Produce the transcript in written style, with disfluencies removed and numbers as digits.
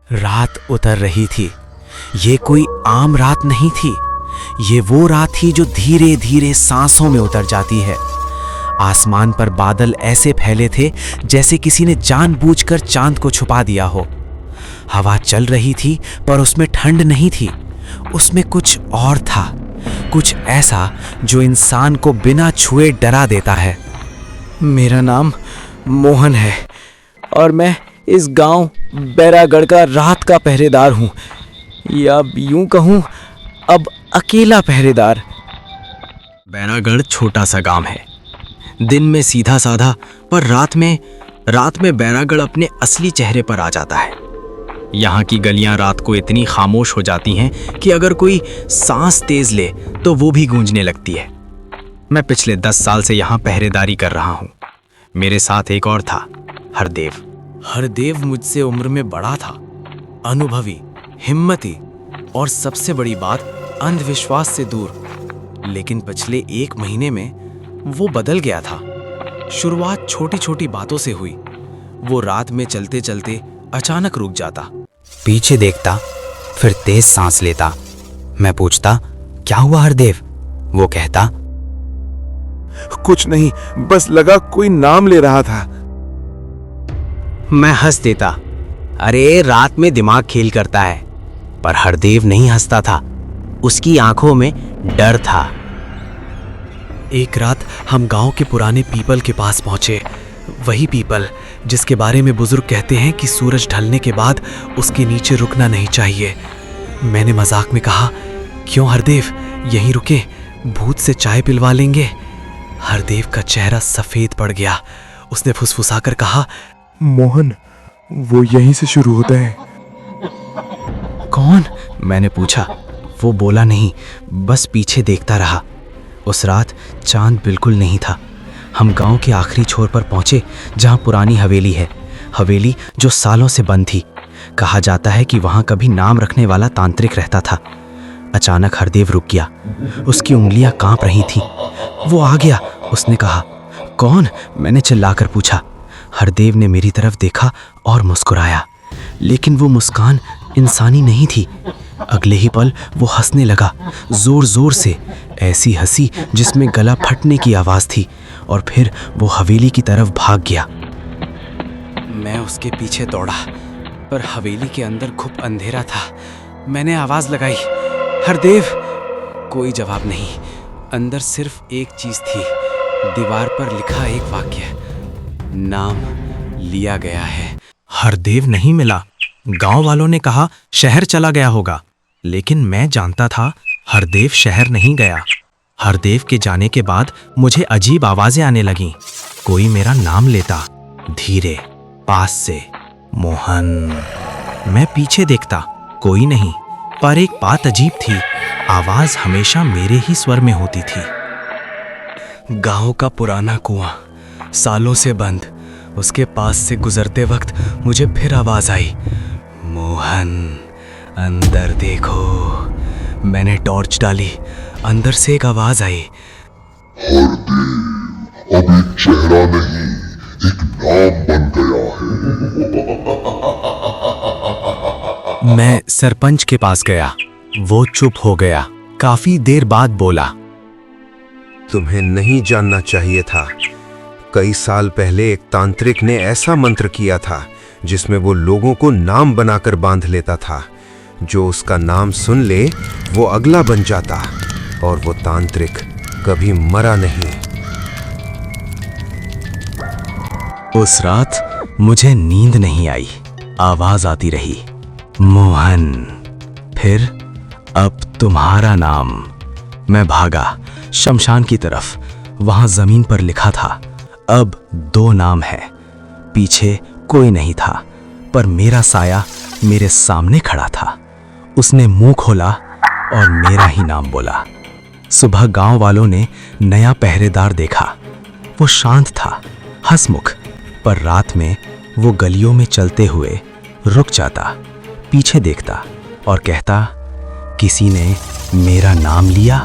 रात उतर रही थी। ये कोई आम रात नहीं थी। ये वो रात थी जो धीरे धीरे सांसों में उतर जाती है। आसमान पर बादल ऐसे फैले थे जैसे किसी ने जानबूझकर चांद को छुपा दिया हो। हवा चल रही थी पर उसमें ठंड नहीं थी। उसमें कुछ और था, कुछ ऐसा जो इंसान को बिना छुए डरा देता है। मेरा नाम मोहन है और मैं इस गांव बैरागढ़ का रात का पहरेदार हूं, या यूं कहूं अब अकेला पहरेदार। बैरागढ़ छोटा सा गांव है। दिन में सीधा साधा, पर रात में बैरागढ़ अपने असली चेहरे पर आ जाता है। यहाँ की गलियां रात को इतनी खामोश हो जाती हैं कि अगर कोई सांस तेज ले तो वो भी गूंजने लगती है। मैं पिछले 10 साल से यहाँ पहरेदारी कर रहा हूँ। मेरे साथ एक और था, हरदेव। हरदेव मुझसे उम्र में बड़ा था, अनुभवी, हिम्मती और सबसे बड़ी बात अंधविश्वास से दूर। लेकिन पिछले 1 महीने में वो बदल गया था। शुरुआत छोटी छोटी बातों से हुई। वो रात में चलते चलते अचानक रुक जाता, पीछे देखता, फिर तेज सांस लेता। मैं पूछता, क्या हुआ हरदेव? वो कहता, कुछ नहीं, बस लगा कोई नाम ले रहा था। मैं हंस देता, अरे रात में दिमाग खेल करता है। पर हरदेव नहीं हंसता था, उसकी आंखों में डर था। एक रात हम गांव के पुराने पीपल के पास पहुंचे। वही पीपल जिसके बारे में बुजुर्ग कहते हैं कि सूरज ढलने के बाद उसके नीचे रुकना नहीं चाहिए। मैंने मजाक में कहा, क्यों हरदेव, यहीं रुके, भूत से चाय पिलवा लेंगे। हरदेव का चेहरा सफेद पड़ गया। उसने फुसफुसाकर कहा, मोहन, वो यहीं से शुरू होता है। कौन? मैंने पूछा। वो बोला नहीं, बस पीछे देखता रहा। उस रात चांद बिल्कुल नहीं था। हम गांव के आखिरी छोर पर पहुंचे जहां पुरानी हवेली है, हवेली जो सालों से बंद थी। कहा जाता है कि वहां कभी नाम रखने वाला तांत्रिक रहता था। अचानक हरदेव रुक गया। उसकी उंगलियां कांप रही थीं। वो आ गया, उसने कहा। कौन? मैंने चिल्लाकर पूछा। हरदेव ने मेरी तरफ देखा और मुस्कुराया, लेकिन वो मुस्कान इंसानी नहीं थी। अगले ही पल वो हंसने लगा, जोर जोर से, ऐसी हंसी जिसमें गला फटने की आवाज थी। और फिर वो हवेली की तरफ भाग गया। मैं उसके पीछे दौड़ा, पर हवेली के अंदर खूब अंधेरा था। मैंने आवाज लगाई, हरदेव। कोई जवाब नहीं। अंदर सिर्फ एक चीज थी, दीवार पर लिखा एक वाक्य, नाम लिया गया है। हरदेव नहीं मिला। गांव वालों ने कहा शहर चला गया होगा, लेकिन मैं जानता था हरदेव शहर नहीं गया। हरदेव के जाने के बाद मुझे अजीब आवाजें आने लगीं। कोई मेरा नाम लेता, धीरे, पास से, मोहन। मैं पीछे देखता, कोई नहीं। पर एक बात अजीब थी, आवाज हमेशा मेरे ही स्वर में होती थी। गांव का पुराना कुआं, सालों से बंद, उसके पास से गुजरते वक्त मुझे फिर आवाज आई, मोहन, अंदर देखो। मैंने टॉर्च डाली। अंदर से एक आवाज आई, हरदेव अब एक चेहरा नहीं, एक नाम बन गया है। मैं सरपंच के पास गया। वो चुप हो गया। काफी देर बाद बोला, तुम्हें नहीं जानना चाहिए था। कई साल पहले एक तांत्रिक ने ऐसा मंत्र किया था जिसमें वो लोगों को नाम बनाकर बांध लेता था। जो उसका नाम सुन ले वो अगला बन जाता, और वो तांत्रिक कभी मरा नहीं। उस रात मुझे नींद नहीं आई। आवाज आती रही, मोहन। फिर, अब तुम्हारा नाम। मैं भागा शमशान की तरफ। वहां जमीन पर लिखा था, अब 2 नाम है। पीछे कोई नहीं था, पर मेरा साया मेरे सामने खड़ा था। उसने मुंह खोला और मेरा ही नाम बोला। सुबह गांव वालों ने नया पहरेदार देखा। वो शांत था, हंसमुख, पर रात में वो गलियों में चलते हुए रुक जाता, पीछे देखता और कहता, किसी ने मेरा नाम लिया।